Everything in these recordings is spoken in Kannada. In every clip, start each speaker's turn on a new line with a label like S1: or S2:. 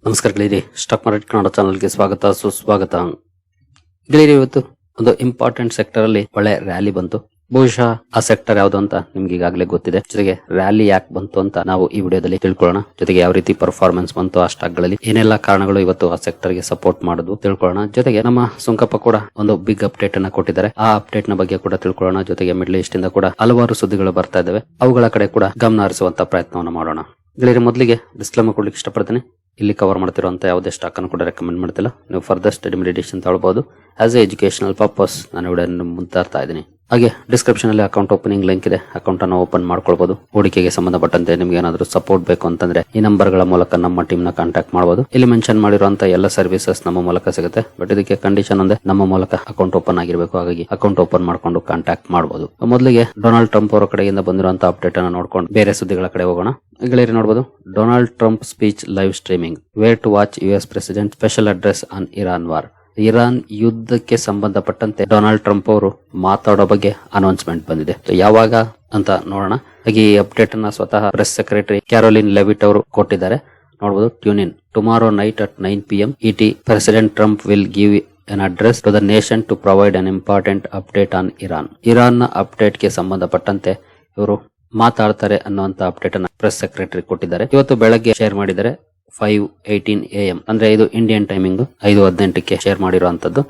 S1: ನಮಸ್ಕಾರ ಗೆಳೆಯರಿ, ಸ್ಟಾಕ್ ಮಾರ್ಕೆಟ್ ಕನ್ನಡ ಚಾನಲ್ಗೆ ಸ್ವಾಗತ ಸುಸ್ವಾಗತ. ಗೆಳೆಯರಿ, ಇವತ್ತು ಒಂದು ಇಂಪಾರ್ಟೆಂಟ್ ಸೆಕ್ಟರ್ ಅಲ್ಲಿ ಒಳ್ಳೆ ರ್ಯಾಲಿ ಬಂತು. ಬಹುಶಃ ಆ ಸೆಕ್ಟರ್ ಯಾವುದು ಅಂತ ನಿಮ್ಗೆ ಈಗಾಗಲೇ ಗೊತ್ತಿದೆ. ಜೊತೆಗೆ ರ್ಯಾಲಿ ಯಾಕೆ ಬಂತು ಅಂತ ನಾವು ಈ ವಿಡಿಯೋದಲ್ಲಿ ತಿಳ್ಕೊಳ್ಳೋಣ. ಜೊತೆಗೆ ಯಾವ ರೀತಿ ಪರ್ಫಾರ್ಮೆನ್ಸ್ ಬಂತು ಆ ಸ್ಟಾಕ್ ಗಳಲ್ಲಿ, ಏನೆಲ್ಲ ಕಾರಣಗಳು ಇವತ್ತು ಆ ಸೆಕ್ಟರ್ ಗೆ ಸಪೋರ್ಟ್ ಮಾಡೋದು ತಿಳ್ಕೊಳ್ಳೋಣ. ಜೊತೆಗೆ ನಮ್ಮ ಸುಂಕಪ್ಪ ಕೂಡ ಒಂದು ಬಿಗ್ ಅಪ್ಡೇಟ್ ಅನ್ನ ಕೊಟ್ಟಿದ್ದಾರೆ. ಆ ಅಪ್ಡೇಟ್ ನ ಬಗ್ಗೆ ಕೂಡ ತಿಳ್ಕೊಳ್ಳೋಣ. ಜೊತೆಗೆ ಮಿಡ್ಲ್ ಈಸ್ಟ್ ಇಂದ ಕೂಡ ಹಲವಾರು ಸುದ್ದಿಗಳು ಬರ್ತಾ ಇದಾವೆ, ಅವುಗಳ ಕಡೆ ಕೂಡ ಗಮನ ಹರಿಸುವಂತ ಪ್ರಯತ್ನವನ್ನು ಮಾಡೋಣ. ಗೆಳೆಯರಿ, ಮೊದಲಿಗೆ ಡಿಸ್ಕ್ಲೇಮರ್ ಕೊಡ್ಲಿಕ್ಕೆ ಇಷ್ಟಪಡ್ತೀನಿ. ಇಲ್ಲಿ ಕವರ್ ಮಾಡ್ತಿರುವಂತ ಯಾವುದೇ ಸ್ಟಾಕ್ ಅನ್ನು ಕೂಡ ರೆಕಮೆಂಡ್ ಮಾಡ್ತಿಲ್ಲ. ನೀವು ಫರ್ದರ್ ಸ್ಟಡಿ ಮೆಡಿಟೇಷನ್ ತಗೊಳ್ಬಹುದು. ಆಸ್ ಎ ಎಜುಕೇಶನಲ್ ಪರ್ಪಸ್ ನಾನು ವಿಡಿಯೋ ಮುಂತಾಡ್ತಾ ಇದ್ದೀನಿ. ಹಾಗೆ ಡಿಸ್ಕ್ರಿಪ್ಷನ್ ಅಲ್ಲಿ ಅಕೌಂಟ್ ಓಪನಿಂಗ್ ಲಿಂಕ್ ಇದೆ, ಅಕೌಂಟ್ ಅನ್ನು ಓಪನ್ ಮಾಡ್ಕೊಳ್ಬಹುದು. ಹೂಡಿಕೆಗೆ ಸಂಬಂಧಪಟ್ಟಂತೆ ನಿಮ್ಗೆ ಏನಾದರೂ ಸಪೋರ್ಟ್ ಬೇಕು ಅಂತಂದ್ರೆ ಈ ನಂಬರ್ ಗಳ ಮೂಲಕ ನಮ್ಮ ಟೀಮ್ ನ ಕಾಂಟ್ಯಾಕ್ಟ್ ಮಾಡಬಹುದು. ಇಲ್ಲಿ ಮೆನ್ಷನ್ ಮಾಡಿರುವಂತ ಎಲ್ಲ ಸರ್ವಿಸಸ್ ನಮ್ಮ ಮೂಲಕ ಸಿಗುತ್ತೆ. ಬಟ್ ಇದಕ್ಕೆ ಕಂಡೀಷನ್ ಒಂದೇ, ನಮ್ಮ ಮೂಲಕ ಅಕೌಂಟ್ ಓಪನ್ ಆಗಿರಬೇಕು. ಹಾಗಾಗಿ ಅಕೌಂಟ್ ಓಪನ್ ಮಾಡ್ಕೊಂಡು ಕಾಂಟ್ಯಾಕ್ಟ್ ಮಾಡಬಹುದು. ಮೊದಲಿಗೆ ಡೊನಾಲ್ಡ್ ಟ್ರಂಪ್ ಅವರ ಕಡೆಯಿಂದ ಬಂದಿರುವಂತ ಅಪ್ಡೇಟ್ ಅನ್ನು ನೋಡ್ಕೊಂಡು ಬೇರೆ ಸುದ್ದಿಗಳ ಕಡೆ ಹೋಗೋಣ. ಗೆಳೆಯರಿ, ನೋಡಬಹುದು Donald Trump speech live streaming, where to watch US president special address on Iran war. Iran ಯುದ್ಧಕ್ಕೆ ಸಂಬಂಧಪಟ್ಟಂತೆ ಡೊನಾಲ್ಡ್ ಟ್ರಂಪ್ ಅವರು ಮಾತಾಡೋ ಬಗ್ಗೆ ಅನೌನ್ಸ್ಮೆಂಟ್ ಬಂದಿದೆ. ಯಾವಾಗ ಅಂತ ನೋಡೋಣ. ಹಾಗೆ ಈ ಅಪ್ಡೇಟ್ ಅನ್ನ ಸ್ವತಃ ಪ್ರೆಸ್ ಸೆಕ್ರೆಟರಿ ಕ್ಯಾರೋಲಿನ್ ಲೆವಿಟ್ ಅವರು ಕೊಟ್ಟಿದ್ದಾರೆ. ನೋಡಬಹುದು, tune in tomorrow night at 9 PM ET president Trump will give an address to the nation to provide an important update on Iran. Iran ನ ಅಪ್ಡೇಟ್ ಗೆ ಸಂಬಂಧಪಟ್ಟಂತೆ ಇವರು ಮಾತಾಡ್ತಾರೆ ಅನ್ನುವಂತ ಅಪ್ಡೇಟ್ ಅನ್ನ ಪ್ರೆಸ್ ಸೆಕ್ರೆಟರಿ ಕೊಟ್ಟಿದ್ದಾರೆ. ಇವತ್ತು ಬೆಳಗ್ಗೆ ಶೇರ್ ಮಾಡಿದ್ದಾರೆ 5:18 AM, ಅಂದ್ರೆ ಇದು ಇಂಡಿಯನ್ ಟೈಮಿಂಗ್ 5:18ಕ್ಕೆ ಶೇರ್ ಮಾಡಿರುವಂತದ್ದು.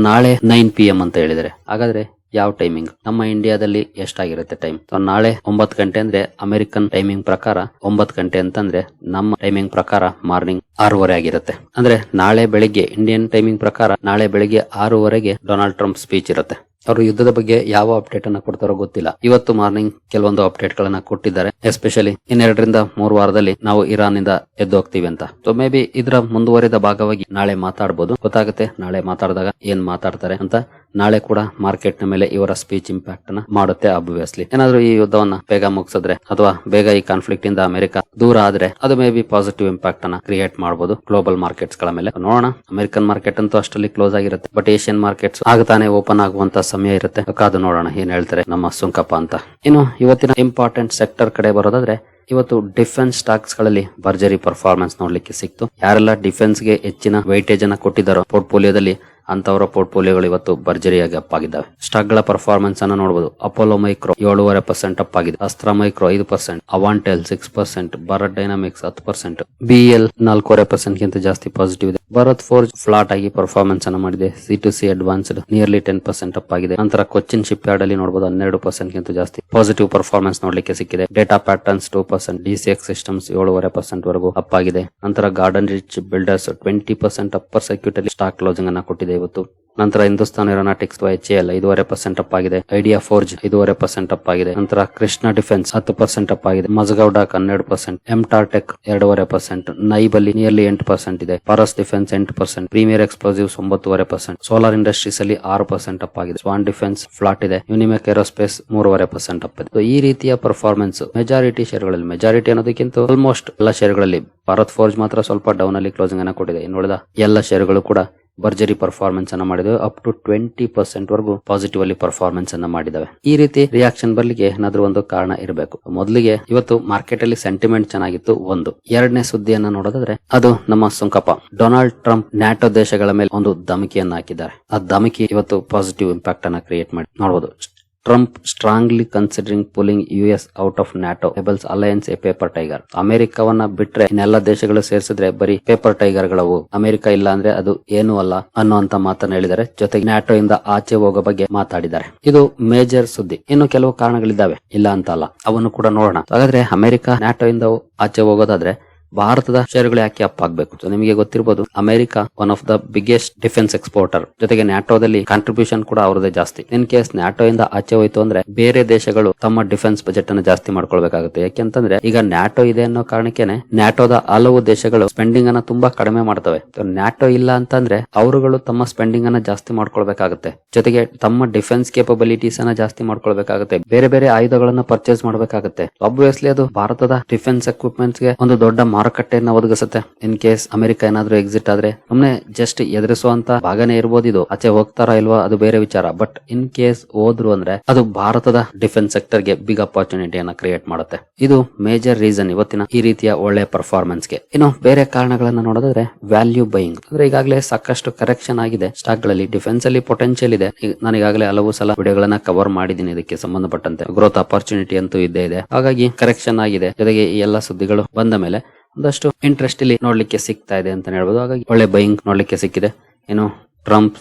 S1: ನಾಳೆ 9 PM ಅಂತ ಹೇಳಿದರೆ, ಹಾಗಾದ್ರೆ ಯಾವ ಟೈಮಿಂಗ್ ನಮ್ಮ ಇಂಡಿಯಾದಲ್ಲಿ ಎಷ್ಟಾಗಿರುತ್ತೆ ಟೈಮ್? ನಾಳೆ 9 ಗಂಟೆ ಅಂದ್ರೆ ಅಮೆರಿಕನ್ ಟೈಮಿಂಗ್ ಪ್ರಕಾರ 9 ಗಂಟೆ ಅಂತಂದ್ರೆ ನಮ್ಮ ಟೈಮಿಂಗ್ ಪ್ರಕಾರ ಮಾರ್ನಿಂಗ್ 6:30 ಆಗಿರುತ್ತೆ. ಅಂದ್ರೆ ನಾಳೆ ಬೆಳಿಗ್ಗೆ ಇಂಡಿಯನ್ ಟೈಮಿಂಗ್ ಪ್ರಕಾರ ನಾಳೆ ಬೆಳಿಗ್ಗೆ 6:30ಗೆ ಡೊನಾಲ್ಡ್ ಟ್ರಂಪ್ ಸ್ಪೀಚ್ ಇರುತ್ತೆ. ಅವರು ಯುದ್ಧದ ಬಗ್ಗೆ ಯಾವ ಅಪ್ಡೇಟ್ ಅನ್ನ ಕೊಡ್ತಾರೋ ಗೊತ್ತಿಲ್ಲ. ಇವತ್ತು ಮಾರ್ನಿಂಗ್ ಕೆಲವೊಂದು ಅಪ್ಡೇಟ್ ಗಳನ್ನ ಕೊಟ್ಟಿದ್ದಾರೆ. ಎಸ್ಪೆಷಲಿ 2-3 ವಾರದಲ್ಲಿ ನಾವು ಇರಾನ್ ಇಂದ ಎದ್ದು ಹೋಗ್ತೀವಿ ಅಂತ. ಸೊ ಮೇ ಬಿ ಇದರ ಮುಂದುವರಿದ ಭಾಗವಾಗಿ ನಾಳೆ ಮಾತಾಡಬಹುದು. ಗೊತ್ತಾಗುತ್ತೆ ನಾಳೆ ಮಾತಾಡಿದಾಗ ಏನ್ ಮಾತಾಡ್ತಾರೆ ಅಂತ. ನಾಳೆ ಕೂಡ ಮಾರ್ಕೆಟ್ ನ ಮೇಲೆ ಇವರ ಸ್ಪೀಚ್ ಇಂಪ್ಯಾಕ್ಟ್ ಅನ್ನ ಮಾಡುತ್ತೆ. ಆಬ್ವಿಯಸ್ಲಿ ಏನಾದ್ರೂ ಈ ಯುದ್ಧವನ್ನ ಬೇಗ ಮುಗಿಸಿದ್ರೆ ಅಥವಾ ಬೇಗ ಈ ಕಾನ್ಫ್ಲಿಕ್ಟ್ ಇಂದ ಅಮೆರಿಕ ದೂರ ಆದ್ರೆ ಅದು ಮೇ ಬಿ ಪಾಸಿಟಿವ್ ಇಂಪ್ಯಾಕ್ಟ್ ಅನ್ನ ಕ್ರಿಯೇಟ್ ಮಾಡಬಹುದು ಗ್ಲೋಬಲ್ ಮಾರ್ಕೆಟ್ಸ್ ಗಳ ಮೇಲೆ. ನೋಡೋಣ. ಅಮೆರಿಕನ್ ಮಾರ್ಕೆಟ್ ಅಂತೂ ಅಷ್ಟರಲ್ಲಿ ಕ್ಲೋಸ್ ಆಗಿರುತ್ತೆ, ಬಟ್ ಏಷ್ಯನ್ ಮಾರ್ಕೆಟ್ಸ್ ಆಗತಾನೆ ಓಪನ್ ಆಗುವಂತ ಸಮಯ ಇರುತ್ತೆ. ಕಾದು ನೋಡೋಣ ಏನ್ ಹೇಳ್ತಾರೆ ನಮ್ಮ ಸುಂಕಪ್ಪ ಅಂತ. ಇನ್ನು ಇವತ್ತಿನ ಇಂಪಾರ್ಟೆಂಟ್ ಸೆಕ್ಟರ್ ಕಡೆ ಬರೋದಾದ್ರೆ, ಇವತ್ತು ಡಿಫೆನ್ಸ್ ಸ್ಟಾಕ್ಸ್ ಗಳಲ್ಲಿ ಭರ್ಜರಿ ಪರ್ಫಾರ್ಮೆನ್ಸ್ ನೋಡ್ಲಿಕ್ಕೆ ಸಿಕ್ತು. ಯಾರೆಲ್ಲ ಡಿಫೆನ್ಸ್ ಗೆ ಹೆಚ್ಚಿನ ವೈಟೇಜ್ ಅನ್ನ ಕೊಟ್ಟಿದ್ದಾರೋ ಪೋರ್ಟ್ಫೋಲಿಯೋದಲ್ಲಿ, ಅಂತವರ ಪೋರ್ಟ್ಫೋಲಿಯೋಗಳು ಇವತ್ತು ಭರ್ಜರಿಯಾಗಿ ಅಪ್ ಆಗಿದ್ದಾವೆ. ಸ್ಟಾಕ್ ಗಳ ಪರ್ಫಾರ್ಮೆನ್ಸ್ ಅನ್ನ ನೋಡಬಹುದು. ಅಪೋಲೋ ಮೈಕ್ರೋ 7.5% ಅಪ್ ಆಗಿದೆ. ಅಸ್ತ್ರ ಮೈಕ್ರೋ 5%, ಅವಾಂಟೆಲ್ 6%, ಭಾರತ್ ಡೈನಾಮಿಕ್ಸ್ 10%, BEL 4.5% ಗಿಂತ ಜಾಸ್ತಿ ಪಾಸಿಟಿವ್ ಇದೆ. ಭಾರತ್ ಫೋರ್ಜ್ ಫ್ಲಾಟ್ ಆಗಿ ಪರ್ಫಾರ್ಮೆನ್ಸ್ ಅನ್ನ ಮಾಡಿದೆ. C2C ಅಡ್ವಾನ್ಸ್ಡ್ ನಿಯರ್ಲಿ 10% ಅಪ್ ಆಗಿದೆ. ನಂತರ ಕೊಚ್ಚಿನ್ ಶಿಪ್ ಯಾರ್ಡ್ ಅಲ್ಲಿ ನೋಡಬಹುದು 12% ಗಿಂತ ಜಾಸ್ತಿ ಪಾಸಿಟಿವ್ ಪರ್ಫಾರ್ಮೆನ್ಸ್ ನೋಡ್ಲಿಕ್ಕೆ ಸಿಕ್ಕಿದೆ. ಡೇಟಾ ಪ್ಯಾಟರ್ನ್ಸ್ 2%, DCX ಸಿಸ್ಟಮ್ಸ್ 7.5% ವರೆಗೂ ಅಪ್ ಆಗಿದೆ. ನಂತರ garden rich builders 20% upper security ಅಲ್ಲಿ ಸ್ಟಾಕ್ ಕ್ಲೋಸಿಂಗ್ ಅನ್ನ ಕೊಟ್ಟಿದೆ ಇವತ್ತು. ನಂತರ ಹಿಂದೂಸ್ತಾನ್ ಏರೋನಾಟಿಕ್ಸ್ HAL 5.5% ಅಪ್ ಆಗಿದೆ. ಐಡಿಯಾ ಫೋರ್ಜ್ 5.5% ಅಪ್ ಆಗಿದೆ. ನಂತರ ಕೃಷ್ಣ ಡಿಫೆನ್ಸ್ 10% ಅಪ್ ಆಗಿದೆ. ಮಜಗೌಡಾಕ್ 12%, ಎಂಟಾರ್ಟೆಕ್ 2.5%, ನೈಬಲ್ಲಿ ನಿಯರ್ಲಿ 8% ಇದೆ. Paras Defence 8%, Premier Explosives 9.5%, Solar Industries ಅಲ್ಲಿ 6% ಅಪ್ ಆಗಿದೆ. ಸ್ವಾನ್ ಡಿಫೆನ್ಸ್ ಫ್ಲಾಟ್ ಇದೆ. ಯುನಿಮೆಕ್ ಏರೋಸ್ಪೇಸ್ 3.5% ಅಪ್ ಇದೆ. ಈ ರೀತಿಯ ಪರ್ಫಾರ್ಮೆನ್ಸ್ ಮೆಜಾರಿಟಿ ಶೇರ್ಗಳಲ್ಲಿ, ಮೆಜಾರಿಟಿ ಅನ್ನೋದಕ್ಕಿಂತ ಆಲ್ಮೋಸ್ಟ್ ಎಲ್ಲ ಶೇರ್ಗಳಲ್ಲಿ, ಭಾರತ್ ಫೋರ್ಜ್ ಮಾತ್ರ ಸ್ವಲ್ಪ ಡೌನ್ ಅಲ್ಲಿ ಕ್ಲೋಸಿಂಗ್ ಅನ್ನ ಕೊಟ್ಟಿದೆ. ಇನ್ನುಳಿದ ಎಲ್ಲ ಶೇರ್ಗಳು ಕೂಡ ಭರ್ಜರಿ ಪರ್ಫಾರ್ಮೆನ್ಸ್ ಅನ್ನ ಮಾಡಿದವೆ. ಅಪ್ ಟು 20% ವರೆಗೂ ಪಾಸಿಟಿವ್ ಅಲ್ಲಿ ಪರ್ಫಾರ್ಮೆನ್ಸ್ ಅನ್ನ ಮಾಡಿದವೆ. ಈ ರೀತಿ ರಿಯಾಕ್ಷನ್ ಬರ್ಲಿಕ್ಕೆ ಏನಾದ್ರೂ ಒಂದು ಕಾರಣ ಇರಬೇಕು. ಮೊದಲಿಗೆ ಇವತ್ತು ಮಾರ್ಕೆಟ್ ಅಲ್ಲಿ ಸೆಂಟಿಮೆಂಟ್ ಚೆನ್ನಾಗಿತ್ತು. ಒಂದು ಎರಡನೇ ಸುದ್ದಿಯನ್ನ ನೋಡೋದಾದ್ರೆ, ಅದು ನಮ್ಮ ಸುಂಕಪ್ಪ ಡೊನಾಲ್ಡ್ ಟ್ರಂಪ್ ನ್ಯಾಟೋ ದೇಶಗಳ ಮೇಲೆ ಒಂದು ಧಮಕಿಯನ್ನ ಹಾಕಿದ್ದಾರೆ. ಆ ಧಮಕಿ ಇವತ್ತು ಪಾಸಿಟಿವ್ ಇಂಪ್ಯಾಕ್ಟ್ ಅನ್ನ ಕ್ರಿಯೇಟ್ ಮಾಡಿ ನೋಡಬಹುದು. Trump strongly considering pulling US out of NATO labels alliance a paper tiger. ಅಮೆರಿಕವನ್ನ ಬಿಟ್ರೆ ಇನ್ನೆಲ್ಲ ದೇಶಗಳು ಸೇರಿಸಿದ್ರೆ ಬರೀ ಪೇಪರ್ ಟೈಗರ್ ಗಳವು, ಅಮೆರಿಕ ಇಲ್ಲ ಅಂದ್ರೆ ಅದು ಏನೂ ಅಲ್ಲ ಅನ್ನುವಂತ ಮಾತನ್ನ ಹೇಳಿದ್ದಾರೆ. ಜೊತೆಗೆ ನ್ಯಾಟೋ ಇಂದ ಆಚೆ ಹೋಗೋ ಬಗ್ಗೆ ಮಾತಾಡಿದ್ದಾರೆ. ಇದು ಮೇಜರ್ ಸುದ್ದಿ. ಇನ್ನು ಕೆಲವು ಕಾರಣಗಳಿದ್ದಾವೆ, ಇಲ್ಲ ಅಂತ ಅಲ್ಲ, ಅವನ್ನು ಕೂಡ ನೋಡೋಣ. ಹಾಗಾದ್ರೆ ಅಮೆರಿಕ ನ್ಯಾಟೋ ಇಂದ ಆಚೆ ಹೋಗೋದಾದ್ರೆ ಭಾರತದ ಶೇರುಗಳು ಯಾಕೆ ಅಪ್ ಆಗ್ಬೇಕು? ಸೊ ನಿಮಗೆ ಗೊತ್ತಿರಬಹುದು, America one of the biggest defence exporter. ಜೊತೆಗೆ ನ್ಯಾಟೋದಲ್ಲಿ ಕಾಂಟ್ರಿಬ್ಯೂಷನ್ ಕೂಡ ಅವರದೇ ಜಾಸ್ತಿ. ಇನ್ ಕೇಸ್ ನ್ಯಾಟೋ ಇಂದ ಆಚೆ ಹೋಯ್ತು ಅಂದ್ರೆ ಬೇರೆ ದೇಶಗಳು ತಮ್ಮ ಡಿಫೆನ್ಸ್ ಬಜೆಟ್ ಅನ್ನು ಜಾಸ್ತಿ ಮಾಡ್ಕೊಳ್ಬೇಕಾಗುತ್ತೆ. ಯಾಕೆಂತಂದ್ರೆ ಈಗ ನ್ಯಾಟೋ ಇದೆ ಅನ್ನೋ ಕಾರಣಕ್ಕೇನೆ ನ್ಯಾಟೋದ ಹಲವು ದೇಶಗಳು ಸ್ಪೆಂಡಿಂಗ್ ಅನ್ನ ತುಂಬಾ ಕಡಿಮೆ ಮಾಡ್ತವೆ. ನ್ಯಾಟೋ ಇಲ್ಲ ಅಂತಂದ್ರೆ ಅವರುಗಳು ತಮ್ಮ ಸ್ಪೆಂಡಿಂಗ್ ಅನ್ನ ಜಾಸ್ತಿ ಮಾಡ್ಕೊಳ್ಬೇಕಾಗುತ್ತೆ. ಜೊತೆಗೆ ತಮ್ಮ ಡಿಫೆನ್ಸ್ ಕೇಪಬಿಲಿಟೀಸ್ ಅನ್ನ ಜಾಸ್ತಿ ಮಾಡ್ಕೊಳ್ಬೇಕಾಗುತ್ತೆ. ಬೇರೆ ಬೇರೆ ಆಯುಧಗಳನ್ನ ಪರ್ಚೇಸ್ ಮಾಡಬೇಕಾಗುತ್ತೆ. ಆಬ್ವಿಯಸ್ಲಿ ಅದು ಭಾರತದ ಡಿಫೆನ್ಸ್ ಎಕ್ವಿಪ್ಮೆಂಟ್ಸ್ ಗೆ ಒಂದು ದೊಡ್ಡ ಮಾರುಕಟ್ಟೆಯನ್ನ ಒದಗಿಸುತ್ತೆ. ಇನ್ ಕೇಸ್ ಅಮೆರಿಕ ಏನಾದ್ರೂ ಎಕ್ಸಿಟ್ ಆದ್ರೆ ಸುಮ್ನೆ ಜಸ್ಟ್ ಎದುರಿಸುವಂತ ಭಾಗನೇ ಇರ್ಬೋದು. ಇದು ಆಚೆ ಹೋಗ್ತಾರಾ ಇಲ್ವಾ ಅದು ಬೇರೆ ವಿಚಾರ. ಬಟ್ ಇನ್ ಕೇಸ್ ಹೋದ್ರು ಅಂದ್ರೆ ಅದು ಭಾರತದ ಡಿಫೆನ್ಸ್ ಸೆಕ್ಟರ್ ಗೆ ಬಿಗ್ ಅಪಾರ್ಚುನಿಟಿಯನ್ನ ಕ್ರಿಯೇಟ್ ಮಾಡುತ್ತೆ. ಇದು ಮೇಜರ್ ರೀಸನ್ ಇವತ್ತಿನ ಈ ರೀತಿಯ ಒಳ್ಳೆ ಪರ್ಫಾರ್ಮೆನ್ಸ್ ಗೆ. ಇನ್ನು ಬೇರೆ ಕಾರಣಗಳನ್ನ ನೋಡೋದಾದ್ರೆ ವ್ಯಾಲ್ಯೂ ಬೈಯಿಂಗ್ ಅಂದ್ರೆ ಈಗಾಗಲೇ ಸಾಕಷ್ಟು ಕರೆಕ್ಷನ್ ಆಗಿದೆ ಸ್ಟಾಕ್ ಗಳಲ್ಲಿ. ಡಿಫೆನ್ಸ್ ಅಲ್ಲಿ ಪೊಟೆನ್ಶಿಯಲ್ ಇದೆ. ನಾನು ಈಗಾಗಲೇ ಹಲವು ಸಲ ವಿಡಿಯೋಗಳನ್ನ ಕವರ್ ಮಾಡಿದ್ದೀನಿ ಇದಕ್ಕೆ ಸಂಬಂಧಪಟ್ಟಂತೆ. ಗ್ರೋತ್ ಅಪಾರ್ಚುನಿಟಿ ಅಂತೂ ಇದ್ದೇ ಇದೆ. ಹಾಗಾಗಿ ಕರೆಕ್ಷನ್ ಆಗಿದೆ. ಜೊತೆಗೆ ಈ ಎಲ್ಲಾ ಸುದ್ದಿಗಳು ಬಂದ ಮೇಲೆ ಒಂದಷ್ಟು ಇಂಟ್ರೆಸ್ಟ್ ಇಲ್ಲಿ ನೋಡ್ಲಿಕ್ಕೆ ಸಿಗ್ತಾ ಇದೆ ಅಂತ ಹೇಳ್ಬೋದು. ಹಾಗಾಗಿ ಒಳ್ಳೆ ಬೈಯಿಂಗ್ ನೋಡ್ಲಿಕ್ಕೆ ಸಿಕ್ಕಿದೆ. ಏನು ಟ್ರಂಪ್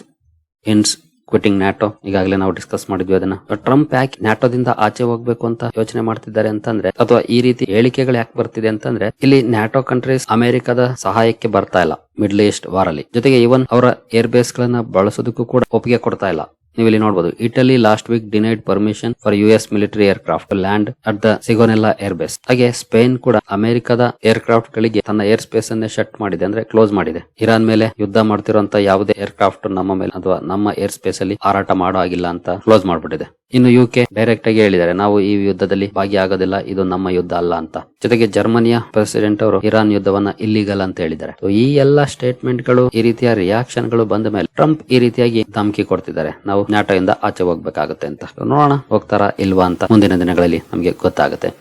S1: ಇನ್ಸ್ ಕ್ವಿಟಿಂಗ್ ನ್ಯಾಟೋ, ಈಗಾಗಲೇ ನಾವು ಡಿಸ್ಕಸ್ ಮಾಡಿದ್ವಿ ಅದನ್ನ. ಟ್ರಂಪ್ ಯಾಕೆ ನ್ಯಾಟೋದಿಂದ ಆಚೆ ಹೋಗ್ಬೇಕು ಅಂತ ಯೋಚನೆ ಮಾಡ್ತಿದ್ದಾರೆ ಅಂತಂದ್ರೆ, ಅಥವಾ ಈ ರೀತಿ ಹೇಳಿಕೆಗಳು ಯಾಕೆ ಬರ್ತಿದೆ ಅಂತಂದ್ರೆ, ಇಲ್ಲಿ ನ್ಯಾಟೋ ಕಂಟ್ರೀಸ್ ಅಮೆರಿಕದ ಸಹಾಯಕ್ಕೆ ಬರ್ತಾ ಇಲ್ಲ ಮಿಡ್ಲ್ ಈಸ್ಟ್ ವಾರಲ್ಲಿ. ಜೊತೆಗೆ ಇವನ್ ಅವರ ಏರ್ ಬೇಸ್ ಗಳನ್ನ ಬಳಸೋದಕ್ಕೂ ಕೂಡ ಒಪ್ಪಿಗೆ ಕೊಡ್ತಾ ಇಲ್ಲ. ನೀವು ಇಲ್ಲಿ ನೋಡಬಹುದು, Italy last week denied permission for US military aircraft land at the Sigonella air base. ಹಾಗೆ ಸ್ಪೇನ್ ಕೂಡ ಅಮೆರಿಕದ ಏರ್ಕ್ರಾಫ್ಟ್ ಗಳಿಗೆ ತನ್ನ ಏರ್ ಸ್ಪೇಸ್ ಅನ್ನೇ ಶಟ್ ಮಾಡಿದೆ, ಅಂದ್ರೆ ಕ್ಲೋಸ್ ಮಾಡಿದೆ. ಇರಾನ್ ಮೇಲೆ ಯುದ್ಧ ಮಾಡ್ತಿರುವಂತ ಯಾವುದೇ ಏರ್ಕ್ರಾಫ್ಟ್ ನಮ್ಮ ಮೇಲೆ ಅಥವಾ ನಮ್ಮ ಏರ್ ಸ್ಪೇಸ್ ಅಲ್ಲಿ ಹಾರಾಟ ಮಾಡೋ ಆಗಿಲ್ಲ ಅಂತ ಕ್ಲೋಸ್ ಮಾಡ್ಬಿಟ್ಟಿದೆ. ಇನ್ನು UK ಡೈರೆಕ್ಟ್ ಆಗಿ ಹೇಳಿದ್ದಾರೆ, ನಾವು ಈ ಯುದ್ಧದಲ್ಲಿ ಭಾಗಿಯಾಗೋದಿಲ್ಲ, ಇದು ನಮ್ಮ ಯುದ್ಧ ಅಲ್ಲ ಅಂತ. ಜೊತೆಗೆ ಜರ್ಮನಿಯ ಪ್ರೆಸಿಡೆಂಟ್ ಅವರು ಇರಾನ್ ಯುದ್ಧವನ್ನ ಇಲ್ಲಿಗಲ್ ಅಂತ ಹೇಳಿದ್ದಾರೆ. ಈ ಎಲ್ಲಾ ಸ್ಟೇಟ್ಮೆಂಟ್ ಗಳು, ಈ ರೀತಿಯ ರಿಯಾಕ್ಷನ್ ಗಳು ಬಂದ ಮೇಲೆ ಟ್ರಂಪ್ ಈ ರೀತಿಯಾಗಿ ಧಮಕಿ ಕೊಡ್ತಿದ್ದಾರೆ, ನಾವು ನ್ಯಾಟೋ ಇಂದ ಆಚೆ ಹೋಗ್ಬೇಕಾಗುತ್ತೆ ಅಂತ. ನೋಡೋಣ ಹೋಗ್ತಾರಾ ಇಲ್ವಾ ಅಂತ ಮುಂದಿನ ದಿನಗಳಲ್ಲಿ ನಮಗೆ ಗೊತ್ತಾಗುತ್ತೆ.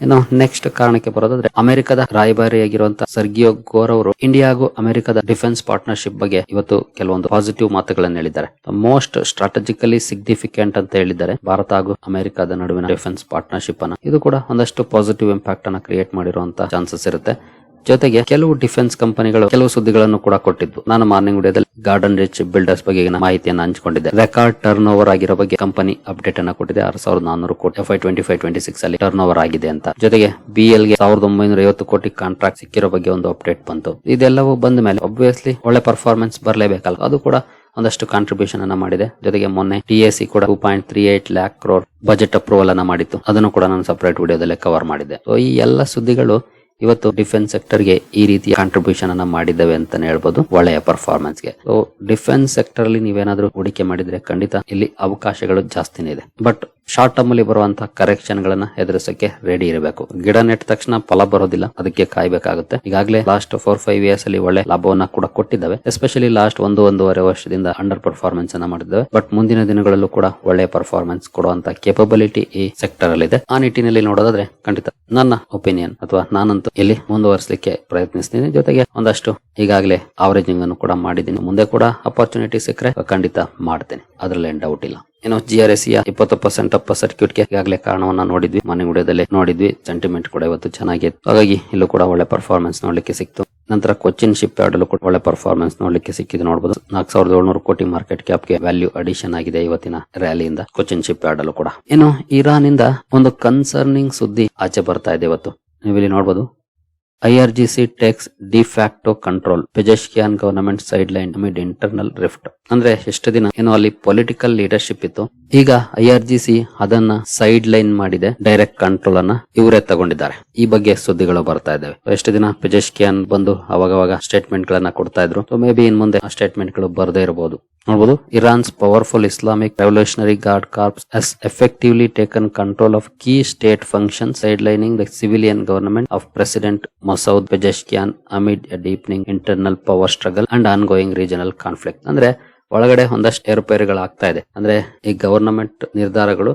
S1: ಇನ್ನು ನೆಕ್ಸ್ಟ್ ಕಾರಣಕ್ಕೆ ಬರೋದಾದ್ರೆ, ಅಮೆರಿಕದ ರಾಯಭಾರಿಯಾಗಿರುವಂತಹ ಸರ್ಗಿಯೋ ಗೋರ್ ಅವರು ಇಂಡಿಯಾ ಹಾಗೂ ಅಮೆರಿಕದ ಡಿಫೆನ್ಸ್ ಪಾರ್ಟ್ನರ್ಶಿಪ್ ಬಗ್ಗೆ ಇವತ್ತು ಕೆಲವೊಂದು ಪಾಸಿಟಿವ್ ಮಾತುಗಳನ್ನು ಹೇಳಿದ್ದಾರೆ. ಮೋಸ್ಟ್ ಸ್ಟ್ರಾಟಜಿಕಲಿ ಸಿಗ್ನಿಫಿಕೆಂಟ್ ಅಂತ ಹೇಳಿದ್ದಾರೆ ಭಾರತ ಹಾಗೂ ಅಮೆರಿಕದ ನಡುವಿನ ಡಿಫೆನ್ಸ್ ಪಾರ್ಟ್ನರ್ಶಿಪ್ ಅನ್ನ. ಇದು ಕೂಡ ಒಂದಷ್ಟು ಪಾಸಿಟಿವ್ ಇಂಪ್ಯಾಕ್ಟ್ ಅನ್ನ ಕ್ರಿಯೇಟ್ ಮಾಡಿರುವಂತಹ ಚಾನ್ಸಸ್ ಇರುತ್ತೆ. ಜೊತೆಗೆ ಕೆಲವು ಡಿಫೆನ್ಸ್ ಕಂಪನಿಗಳು ಕೆಲವು ಸುದ್ದಿಗಳನ್ನು ಕೂಡ ಕೊಟ್ಟಿದ್ದು. ನಾನು ಮಾರ್ನಿಂಗ್ ವಿಡಿಯೋದಲ್ಲಿ ಗಾರ್ಡನ್ ರಿಚ್ ಬಿಲ್ಡರ್ಸ್ ಬಗ್ಗೆ ಮಾಹಿತಿಯನ್ನು ಹಂಚಿಕೊಂಡಿದ್ದೆ. ರೆಕಾರ್ಡ್ ಟರ್ನ್ ಓವರ್ ಆಗಿರೋ ಬಗ್ಗೆ ಕಂಪನಿ ಅಪ್ಡೇಟ್ ಅನ್ನ ಕೊಟ್ಟಿದೆ. 6400 ಕೋಟಿ FY 25-26 ಅಲ್ಲಿ ಟರ್ನ್ ಓವರ್ ಆಗಿದೆ ಅಂತ. ಜೊತೆಗೆ BL ಗೆ 1950 ಕೋಟಿ ಕಾಂಟ್ರಾಕ್ಟ್ ಸಿಕ್ಕಿರೋ ಬಗ್ಗೆ ಒಂದು ಅಪ್ಡೇಟ್ ಬಂತು. ಇದೆಲ್ಲವೂ ಬಂದ ಮೇಲೆ ಆಬ್ವಿಯಸ್ಲಿ ಒಳ್ಳೆ ಪರ್ಫಾರ್ಮೆನ್ಸ್ ಬರಲೇಬೇಕಲ್ಲ, ಅದು ಕೂಡ ಒಂದಷ್ಟು ಕಾಂಟ್ರಿಬ್ಯೂಷನ್ ಅನ್ನ ಮಾಡಿದೆ. ಜೊತೆಗೆ ಮೊನ್ನೆ TAC ಕೂಡ 2.38 lakh crore ಬಜೆಟ್ ಅಪ್ರೂವಲ್ ಅನ್ನ ಮಾಡಿತ್ತು. ಅದನ್ನು ಕೂಡ ನಾನು ಸಪರೇಟ್ ವಿಡಿಯೋದಲ್ಲಿ ಕವರ್ ಮಾಡಿದ್ದೆ. ಸೊ ಈ ಎಲ್ಲ ಸುದ್ದಿಗಳು ಇವತ್ತು ಡಿಫೆನ್ಸ್ ಸೆಕ್ಟರ್ ಗೆ ಈ ರೀತಿಯ ಕಾಂಟ್ರಿಬ್ಯೂಷನ್ ಅನ್ನ ಮಾಡಿದ್ದೇವೆ ಅಂತಾನೆ ಹೇಳ್ಬೋದು ಒಳ್ಳೆಯ ಪರ್ಫಾರ್ಮೆನ್ಸ್ ಗೆ. ಸೊ ಡಿಫೆನ್ಸ್ ಸೆಕ್ಟರ್ ಅಲ್ಲಿ ನೀವೇನಾದ್ರೂ ಹೂಡಿಕೆ ಮಾಡಿದ್ರೆ ಖಂಡಿತ ಇಲ್ಲಿ ಅವಕಾಶಗಳು ಜಾಸ್ತಿನೇ ಇದೆ. ಬಟ್ ಶಾರ್ಟ್ ಟರ್ಮ್ ಅಲ್ಲಿ ಬರುವಂತಹ ಕರೆಕ್ಷನ್ ಗಳನ್ನ ಎದುರಿಸಕ್ಕೆ ರೆಡಿ ಇರಬೇಕು. ಗಿಡ ನೆಟ್ಟ ತಕ್ಷಣ ಫಲ ಬರೋದಿಲ್ಲ, ಅದಕ್ಕೆ ಕಾಯ್ಬೇಕಾಗುತ್ತೆ. ಈಗಾಗಲೇ ಲಾಸ್ಟ್ 4-5 ಇಯರ್ಸ್ ಅಲ್ಲಿ ಒಳ್ಳೆ ಲಾಭವನ್ನ ಕೂಡ ಕೊಟ್ಟಿದ್ದಾವೆ. ಎಸ್ಪೆಷಲಿ ಲಾಸ್ಟ್ 1-1.5 ವರ್ಷದಿಂದ ಅಂಡರ್ ಪರ್ಫಾರ್ಮೆನ್ಸ್ ಅನ್ನ ಮಾಡಿದ್ದಾವೆ. ಬಟ್ ಮುಂದಿನ ದಿನಗಳಲ್ಲೂ ಕೂಡ ಒಳ್ಳೆ ಪರ್ಫಾರ್ಮೆನ್ಸ್ ಕೊಡುವಂತ ಕೇಪಬಿಲಿಟಿ ಈ ಸೆಕ್ಟರ್ ಅಲ್ಲಿ ಇದೆ. ಆ ನಿಟ್ಟಿನಲ್ಲಿ ನೋಡೋದಾದ್ರೆ ಖಂಡಿತ ನನ್ನ ಒಪಿನಿಯನ್ ಅಥವಾ ನಾನಂತೂ ಇಲ್ಲಿ ಮುಂದುವರಿಸಲಿಕ್ಕೆ ಪ್ರಯತ್ನಿಸ್ತೀನಿ. ಜೊತೆಗೆ ಒಂದಷ್ಟು ಈಗಾಗಲೇ ಅವರೇಜಿಂಗ್ ಅನ್ನು ಕೂಡ ಮಾಡಿದ್ದೀನಿ. ಮುಂದೆ ಕೂಡ ಅಪರ್ಚುನಿಟಿ ಸಿಕ್ಕರೆ ಖಂಡಿತ ಮಾಡ್ತೇನೆ, ಅದ್ರಲ್ಲಿ ಏನ್ ಡೌಟ್ ಇಲ್ಲ. ಇನ್ನು GRSE 20% ಅಪ್ ಸರ್ಕ್ಯೂಟ್ ಗೆ ಈಗಾಗಲೇ ಕಾರಣವನ್ನ ನೋಡಿದ್ವಿ, ಮನೆ ವಿಡಿಯೋದಲ್ಲೇ ನೋಡಿದ್ವಿ. ಸೆಂಟಿಮೆಂಟ್ ಕೂಡ ಇವತ್ತು ಚೆನ್ನಾಗಿದೆ. ಹಾಗಾಗಿ ಇಲ್ಲೂ ಕೂಡ ಒಳ್ಳೆ ಪರ್ಫಾರ್ಮೆನ್ಸ್ ನೋಡ್ಲಿಕ್ಕೆ ಸಿಕ್ತು. ನಂತರ ಕೊಚ್ಚಿನ್ ಶಿಪ್ ಯಾರ್ಡ್ ಅಲ್ಲೂ ಕೂಡ ಒಳ್ಳೆ ಪರ್ಫಾರ್ಮೆನ್ಸ್ ನೋಡ್ಲಿಕ್ಕೆ ಸಿಕ್ಕಿದೆ. ನೋಡಬಹುದು 4700 ಕೋಟಿ ಮಾರ್ಕೆಟ್ ಕ್ಯಾಪ್ ಗೆ ವ್ಯಾಲ್ಯೂ ಅಡಿಷನ್ ಆಗಿದೆ ಇವತ್ತಿನ ರ್ಯಾಲಿಯಿಂದ ಕೊಚ್ಚಿನ್ ಶಿಪ್ ಯಾರ್ಡ್ ಅಲ್ಲೂ ಕೂಡ. ಇನ್ನು ಇರಾನ್ ಇಂದ ಒಂದು ಕನ್ಸರ್ನಿಂಗ್ ಸುದ್ದಿ ಆಚೆ ಬರ್ತಾ ಇದೆ ಇವತ್ತು. ನೀವು ಇಲ್ಲಿ ನೋಡಬಹುದು, IRGC takes de facto control. Pezeshkian government sideline amid internal rift. ಅಂದ್ರೆ ಎಷ್ಟು ದಿನ ಏನೋ ಅಲ್ಲಿ ಪೊಲಿಟಿಕಲ್ ಲೀಡರ್ಶಿಪ್ ಇತ್ತು, ಈಗ IRGC ಅದನ್ನ ಸೈಡ್ ಲೈನ್ ಮಾಡಿದೆ. ಡೈರೆಕ್ಟ್ ಕಂಟ್ರೋಲ್ ಅನ್ನ ಇವರೇ ತಗೊಂಡಿದ್ದಾರೆ. ಈ ಬಗ್ಗೆ ಸುದ್ದಿಗಳು ಬರ್ತಾ ಇದ್ದಾವೆ. ಎಷ್ಟು ದಿನ ಪೆಜೆಶ್ಕಿಯಾನ್ ಬಂದು ಅವಾಗವಾಗ ಸ್ಟೇಟ್ಮೆಂಟ್ ಗಳನ್ನ ಕೊಡ್ತಾ ಇದ್ರು. ಸೊ ಮೇ ಬಿ ಇನ್ ಮುಂದೆ ಆ ಸ್ಟೇಟ್ಮೆಂಟ್ ಗಳು ಬರದೇ ಇರಬಹುದು. ನೋಡಬಹುದು, Iran's powerful Islamic revolutionary guard corps has effectively taken control of key state functions, sidelining the civilian government of President Masoud Pezeshkian amid a deepening internal power struggle and ongoing regional conflict. ಅಂದ್ರೆ ಒಳಗಡೆ ಒಂದಷ್ಟು ಏರುಪೇರುಗಳಾಗ್ತಾ ಇದೆ. ಅಂದ್ರೆ ಈ ಗವರ್ನಮೆಂಟ್ ನಿರ್ಧಾರಗಳು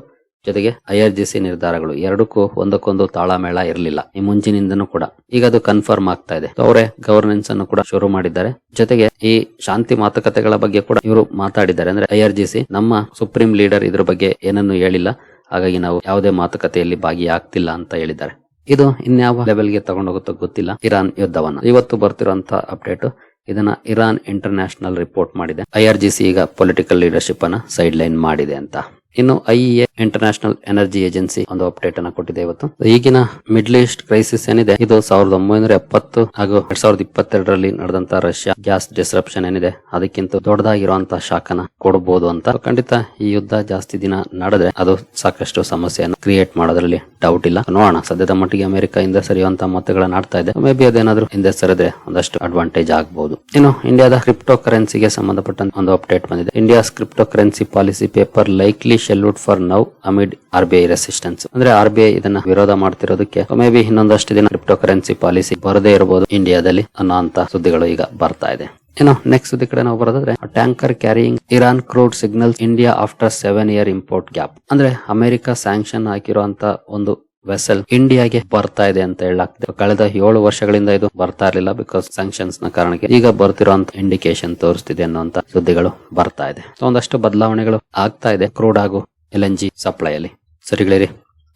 S1: ಜೊತೆಗೆ IRGC ನಿರ್ಧಾರಗಳು ಎರಡಕ್ಕೂ ಒಂದಕ್ಕೊಂದು ತಾಳಮೇಳ ಇರಲಿಲ್ಲ ಈ ಮುಂಚಿನಿಂದನೂ ಕೂಡ. ಈಗ ಅದು ಕನ್ಫರ್ಮ್ ಆಗ್ತಾ ಇದೆ. ಅವರೇ ಗವರ್ನೆನ್ಸ್ ಅನ್ನು ಕೂಡ ಶುರು ಮಾಡಿದ್ದಾರೆ. ಜೊತೆಗೆ ಈ ಶಾಂತಿ ಮಾತುಕತೆಗಳ ಬಗ್ಗೆ ಕೂಡ ಇವರು ಮಾತಾಡಿದ್ದಾರೆ. ಅಂದ್ರೆ IRGC ನಮ್ಮ ಸುಪ್ರೀಂ ಲೀಡರ್ ಇದ್ರ ಬಗ್ಗೆ ಏನನ್ನು ಹೇಳಿಲ್ಲ, ಹಾಗಾಗಿ ನಾವು ಯಾವುದೇ ಮಾತುಕತೆಯಲ್ಲಿ ಭಾಗಿಯಾಗ್ತಿಲ್ಲ ಅಂತ ಹೇಳಿದ್ದಾರೆ. ಇದು ಇನ್ಯಾವ ಲೆವೆಲ್ಗೆ ತಗೊಂಡೋಗುತ್ತೋ ಗೊತ್ತಿಲ್ಲ ಇರಾನ್ ಯುದ್ಧವನ್ನ. ಇವತ್ತು ಬರ್ತಿರುವಂತ ಅಪ್ಡೇಟ್ ಇದನ್ನ ಇರಾನ್ ಇಂಟರ್ನ್ಯಾಷನಲ್ ರಿಪೋರ್ಟ್ ಮಾಡಿದೆ. IRGC ಈಗ ಪೊಲಿಟಿಕಲ್ ಲೀಡರ್ಶಿಪ್ ಅನ್ನ ಸೈಡ್ ಲೈನ್ ಮಾಡಿದೆ ಅಂತ. ಇನ್ನು IEA ಇಂಟರ್ನ್ಯಾಷನಲ್ ಎನರ್ಜಿ ಏಜೆನ್ಸಿ ಒಂದು ಅಪ್ಡೇಟ್ ಅನ್ನ ಕೊಟ್ಟಿದೆ ಇವತ್ತು. ಈಗಿನ ಮಿಡ್ಲ್ ಈಸ್ಟ್ ಕ್ರೈಸಿಸ್ ಏನಿದೆ ಇದು 1970 ಹಾಗೂ 2022ರಲ್ಲಿ ನಡೆದಂತ ರಷ್ಯಾ ಗ್ಯಾಸ್ ಡಿಸ್ರಪ್ಷನ್ ಏನಿದೆ ಅದಕ್ಕಿಂತ ದೊಡ್ಡದಾಗಿರುವಂತಹ ಶಾಖನ ಕೊಡಬಹುದು ಅಂತ. ಖಂಡಿತ ಈ ಯುದ್ಧ ಜಾಸ್ತಿ ದಿನ ನಡೆದ್ರೆ ಅದು ಸಾಕಷ್ಟು ಸಮಸ್ಯೆಯನ್ನು ಕ್ರಿಯೇಟ್ ಮಾಡೋದ್ರಲ್ಲಿ ಡೌಟ್ ಇಲ್ಲ. ನೋಡೋಣ, ಸದ್ಯದ ಮಟ್ಟಿಗೆ ಅಮೆರಿಕ ಹಿಂದೆ ಸರಿಯುವಂತ ಮೊತ್ತಗಳನ್ನ ಆಡ್ತಾ ಇದೆ. ಮೇ ಬಿ ಅದೇನಾದ್ರೂ ಹಿಂದೆ ಸರಿದ್ರೆ ಒಂದಷ್ಟು ಅಡ್ವಾಂಟೇಜ್ ಆಗಬಹುದು. ಇನ್ನು ಇಂಡಿಯಾದ ಕ್ರಿಪ್ಟೋ ಕರೆನ್ಸಿಗೆ ಸಂಬಂಧಪಟ್ಟಂತ ಒಂದು ಅಪ್ಡೇಟ್ ಬಂದಿದೆ. India's crypto currency policy paper likely shelved for now amid RBI resistance. ಅಂದ್ರೆ RBI ಇದನ್ನ ವಿರೋಧ ಮಾಡ್ತಿರೋದಕ್ಕೆ ಮೇ ಬಿ ಇನ್ನೊಂದಷ್ಟು ದಿನ ಕ್ರಿಪ್ಟೋ ಕರೆನ್ಸಿ ಪಾಲಿಸಿ ಬರದೇ ಇರಬಹುದು ಇಂಡಿಯಾದಲ್ಲಿ ಅನ್ನೋ ಸುದ್ದಿಗಳು ಈಗ ಬರ್ತಾ ಇದೆ. ಇನ್ನು ನೆಕ್ಸ್ಟ್ ಸುದ್ದಿ ಕಡೆ ನಾವು ಬರೋದಾದ್ರೆ, tanker carrying Iran crude signals India after 7 year import gap. ಅಂದ್ರೆ ಅಮೆರಿಕ ಸ್ಯಾಂಕ್ಷನ್ ಹಾಕಿರುವಂತ ಒಂದು ವೆಸಲ್ ಇಂಡಿಯಾಗೆ ಬರ್ತಾ ಇದೆ ಅಂತ ಹೇಳಲಾಗ್ತದೆ. ಕಳೆದ 7 ವರ್ಷಗಳಿಂದ ಇದು ಬರ್ತಾ ಇರಲಿಲ್ಲ, ಬಿಕಾಸ್ ಸ್ಯಾಂಕ್ಷನ್ಸ್ ನ ಕಾರಣಕ್ಕೆ. ಈಗ ಬರ್ತಿರುವಂತ ಇಂಡಿಕೇಶನ್ ತೋರಿಸ್ತಿದೆ ಅನ್ನುವಂತ ಸುದ್ದಿಗಳು ಬರ್ತಾ ಇದೆ. ಒಂದಷ್ಟು ಬದಲಾವಣೆಗಳು ಆಗ್ತಾ ಇದೆ ಕ್ರೂಡ್ ಹಾಗೂ LNG ಸಪ್ಲೈ ಅಲ್ಲಿ. ಸರಿಗಳಿರಿ,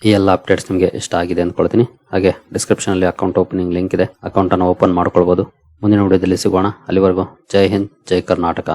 S1: ಈ ಎಲ್ಲ ಅಪ್ಡೇಟ್ಸ್ ನಿಮಗೆ ಇಷ್ಟ ಆಗಿದೆ ಅಂದ್ಕೊಳ್ತೀನಿ. ಹಾಗೆ ಡಿಸ್ಕ್ರಿಪ್ಷನ್ ಅಲ್ಲಿ ಅಕೌಂಟ್ ಓಪನಿಂಗ್ ಲಿಂಕ್ ಇದೆ, ಅಕೌಂಟ್ ಅನ್ನು ಓಪನ್ ಮಾಡ್ಕೊಳ್ಬಹುದು. ಮುಂದಿನ ವಿಡಿಯೋದಲ್ಲಿ ಸಿಗೋಣ. ಅಲ್ಲಿವರೆಗೂ ಜೈ ಹಿಂದ್, ಜೈ ಕರ್ನಾಟಕ.